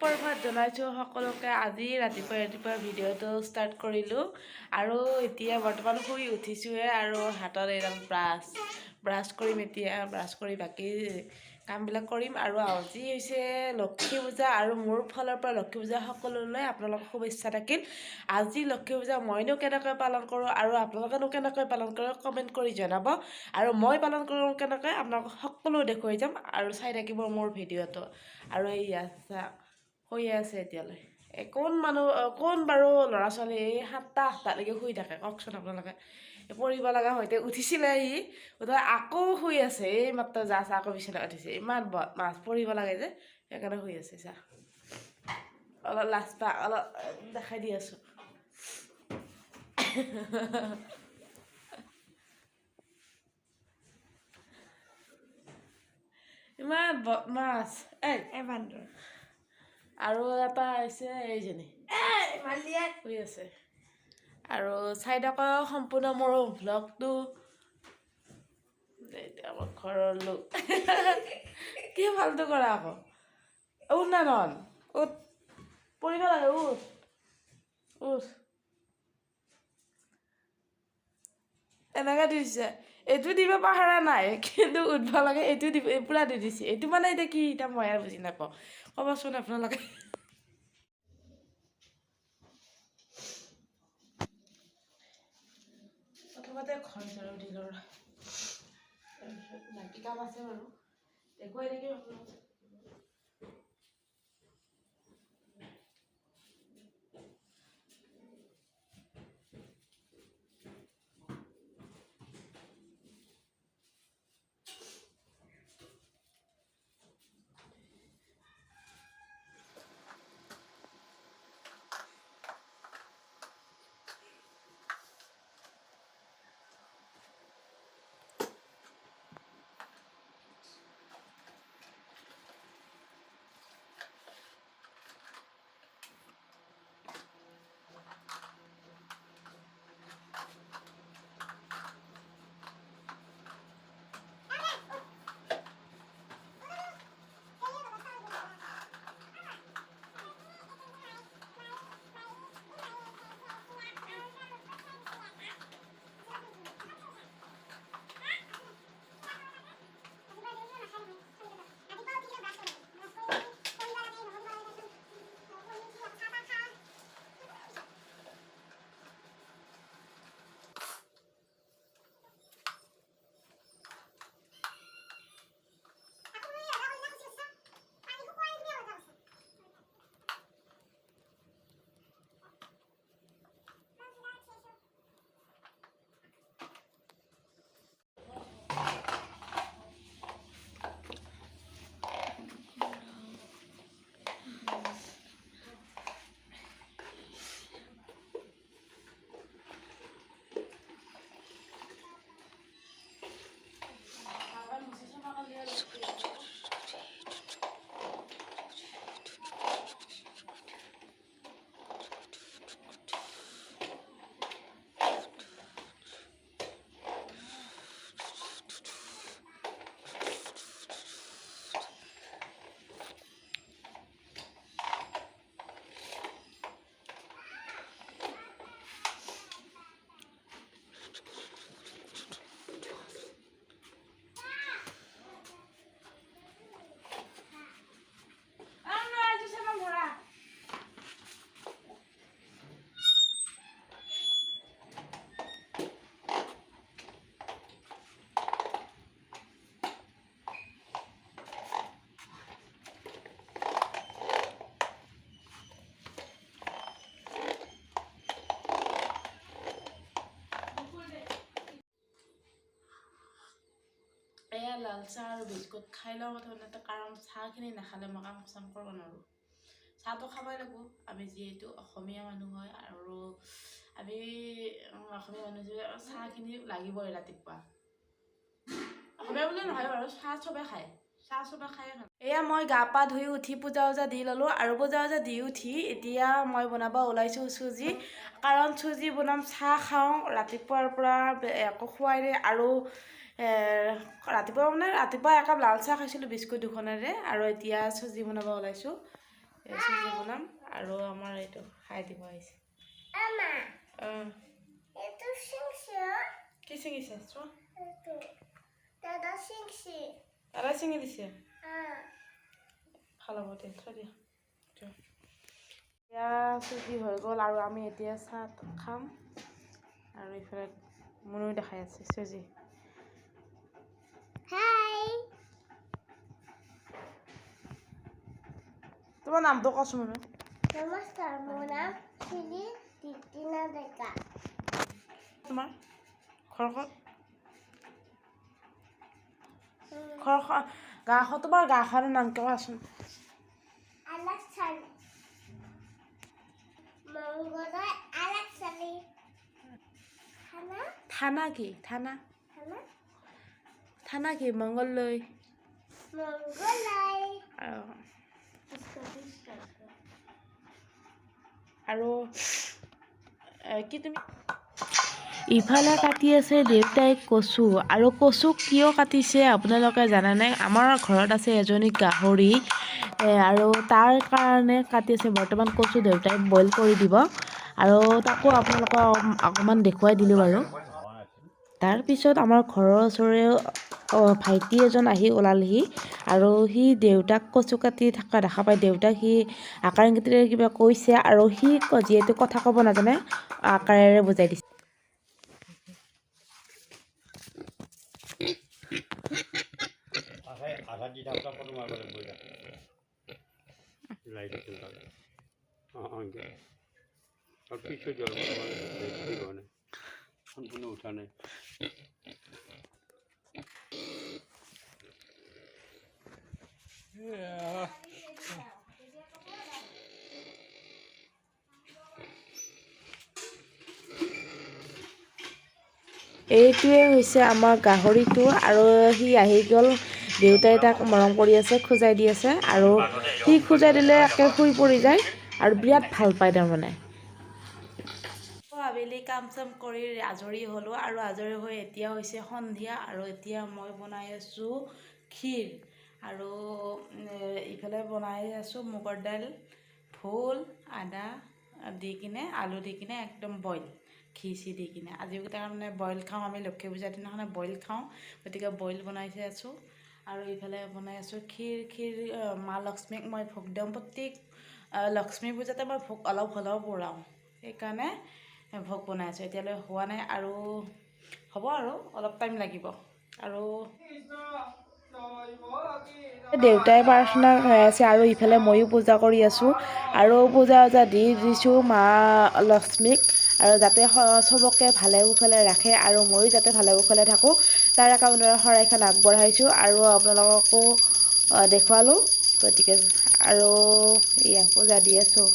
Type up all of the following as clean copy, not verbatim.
সুপ্ৰভাত জনাইছোঁ সকলোকে। আজি ৰাতিপুৱা ভিডিঅ'টো ষ্টাৰ্ট কৰিলোঁ আৰু এতিয়া বৰ্তমান শুই উঠিছোঁহে আৰু হাতত এডাল ব্ৰাছ কৰিম। এতিয়া ব্ৰাছ কৰি বাকী কামবিলাক কৰিম। আৰু আজি হৈছে লক্ষী পূজা আৰু মোৰ ফালৰ পৰা লক্ষী পূজা সকলোলৈ আপোনালোকক শুভেচ্ছা থাকিল। আজি লক্ষী পূজা মইনো কেনেকৈ পালন কৰোঁ আৰু আপোনালোকেনো কেনেকৈ পালন কৰে কমেণ্ট কৰি জনাব। আৰু মই পালন কৰোঁ কেনেকৈ আপোনালোকক সকলো দেখুৱাই যাম আৰু চাই থাকিব মোৰ ভিডিঅ'টো। আৰু এইয়া শুয়ে আছে এতিয়ালৈ। কোন বাৰু ল'ৰা ছোৱালী এই 7টা-8টালৈকে শুই থাকে কওকচোন আপোনালোকে। পঢ়িব লগা হয়তো উঠিছিলে আকৌ শুই আছে। এই মাত্ৰ জাষ্ট আকৌ বিচনাত উঠিছে। ইমান মাছ পঢ়িব লাগে যে সেইকাৰণে শুই আছে। চা অলপ অলপ দেখাই দি আছোঁ। ইমান বদমাছ এই বান্দৰ। আৰু এটা হৈছে এইজনী শুই আছে। আৰু চাই থকা সম্পূৰ্ণ মোৰ ভ্লগটো। এতিয়া আমাৰ ঘৰৰ লোক কি ফাল্টু কৰা আকৌ। উঠ না নন উঠ, পঢ়িব লাগে উঠ। এনেকৈ দিছে। এইটো দিব পাহৰা নাই কিন্তু উঠিব লাগে। এইটো দিব পূৰা দি দিছে। এইটো মানে এতিয়া কি এতিয়া মই আৰু বুজি নাপাওঁ। ক'বচোন আপোনালোকে। প্ৰথমতে ঘৰ ঝাৰু দিলোঁ। বাকী কাম আছে বাৰু দেখুৱাই থাকিম আপোনালোকক। এয়া লাল চাহ আৰু বিস্কুট খাই লওঁ প্ৰথমতে, কাৰণ চাহখিনি নাখালে মই কাম কৰিব নোৱাৰোঁ। চাহটো খাবই লাগিব। আমি যিহেতু অসমীয়া মানুহ হয় আৰু আমি অসমীয়া মানুহ যে চাহখিনি লাগিবই ৰাতিপুৱা। অসমীয়া বুলি নহয় বাৰু, চাহ চবে খায়। এয়া মই গা পা ধুই উঠি পূজা ওজা দি ল'লোঁ আৰু পূজা ওজা দি উঠি এতিয়া মই বনাব ওলাইছোঁ চুজি। কাৰণ চুজি বনাম, চাহ খাওঁ ৰাতিপুৱাৰ পৰা একো খোৱাই নাই। আৰু ৰাতিপুৱা একাপ লাল চাহ খাইছিলোঁ বিস্কুট দুখনেৰে। আৰু এতিয়া চুজি বনাব ওলাইছোঁ। চুজি বনাম আৰু আমাৰ এইটো খাই দিব আহিছে কি ছিঙিছে চোৱা দাদা ছিঙি দিছে ভাল হ'ব দিয়া থৈ দিয়া এতিয়া চুজি হৈ গ'ল আৰু আমি এতিয়া চাহ খাম আৰু এইফালে মুনু দেখাই আছে চুজি তোমাৰ নামটো কচোন মুনু নমস্কাৰ মোৰ নাম শ্ৰী তিতিনা ডেকা তোমাৰ ঘৰখন গাঁওখন তোমাৰ গাঁওখনৰ নাম কোৱাচোন থানা কি থানা থানা কি মংগলদৈ আৰু কি তুমি ইফালে কাটি আছে দেউতাই কচু আৰু কচু কিয় কাটিছে আপোনালোকে জানেনে আমাৰ ঘৰত আছে এজনী গাহৰি আৰু তাৰ কাৰণে কাটি আছে বৰ্তমান কচু দেউতাই বইল কৰি দিব আৰু তাকো আপোনালোকক অকণমান দেখুৱাই দিলোঁ বাৰু তাৰপিছত আমাৰ ঘৰৰ ওচৰৰে ভাইটি এজন আহি ওলালহি আৰু সি দেউতাক কচু কাটি থকা দেখা পায় দেউতাক সি আকাৰ ইংগিতেৰে কিবা কৈছে আৰু সি যিহেতু কথা ক'ব নাজানে আকাৰেৰে বুজাই দিছে উঠা নাই এইটোৱে হৈছে আমাৰ গাহৰিটো আৰু সি আহি গ'ল দেউতাই তাক মৰম কৰি আছে খোজাই দি আছে আৰু সি খোজাই দিলে একে শুই পৰি যায় আৰু বিৰাট ভাল পায় তাৰমানে আবেলি কাম চাম কৰি আজৰি হ'লোঁ আৰু আজৰি হৈ এতিয়া হৈছে সন্ধিয়া আৰু এতিয়া মই বনাই আছোঁ ক্ষীৰ আৰু ইফালে বনাই আছোঁ মুগৰ দাইল ভোল আদা দি কিনে আলু দি কিনে একদম বইল খিচি দি কিনে আজিও তাৰমানে বইল খাওঁ আমি লক্ষী পূজাৰ দিনাখনে বইল খাওঁ গতিকে বইল বনাই আছোঁ আৰু ইফালে বনাই আছোঁ ক্ষীৰ মা লক্ষ্মীক মই ভোগ দিওঁ প্ৰত্যেক লক্ষ্মী পূজাতে মই ভোগ অলপ হ'লেও পূৰাওঁ সেইকাৰণে ভোগ বনাই আছোঁ এতিয়ালৈ হোৱা নাই আৰু হ'ব আৰু অলপ টাইম লাগিব আৰু দেউতাই প্ৰাৰ্থনা গাই আছে আৰু ইফালে ময়ো পূজা কৰি আছোঁ আৰু পূজা দি দিছোঁ মা লক্ষ্মীক আৰু যাতে চবকে ভালে কুশলে ৰাখে আৰু ময়ো যাতে ভালে কুশলে থাকোঁ তাৰ কাৰণে শৰাইখন আগবঢ়াইছোঁ আৰু আপোনালোককো দেখুৱালোঁ গতিকে আৰু এয়া পূজা দি আছোঁ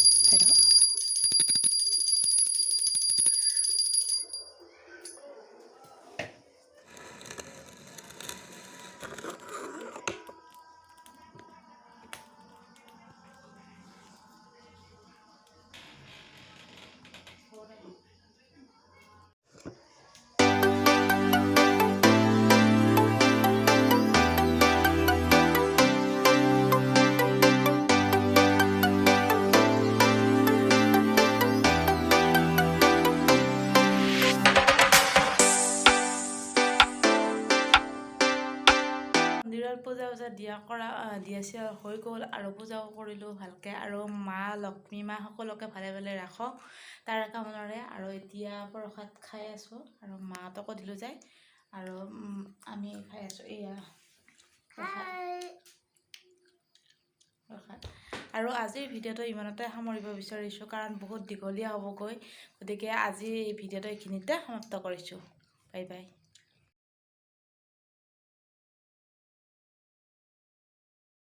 পূজা দিয়া হৈ গ'ল আৰু পূজাও কৰিলোঁ ভালকৈ আৰু মা লক্ষ্মী মা সকলোকে ভালে ভালে ৰাখক তাৰ কামনাৰে আৰু এতিয়া প্ৰসাদ খাই আছোঁ আৰু মাহঁতকো দিলোঁ যায় আৰু আমি খাই আছোঁ এয়া প্ৰসাদ আৰু আজিৰ ভিডিঅ'টো ইমানতে সামৰিব বিচাৰিছোঁ কাৰণ বহুত দীঘলীয়া হ'বগৈ গতিকে আজি এই ভিডিঅ'টো এইখিনিতে সমাপ্ত কৰিছোঁ বাই বাই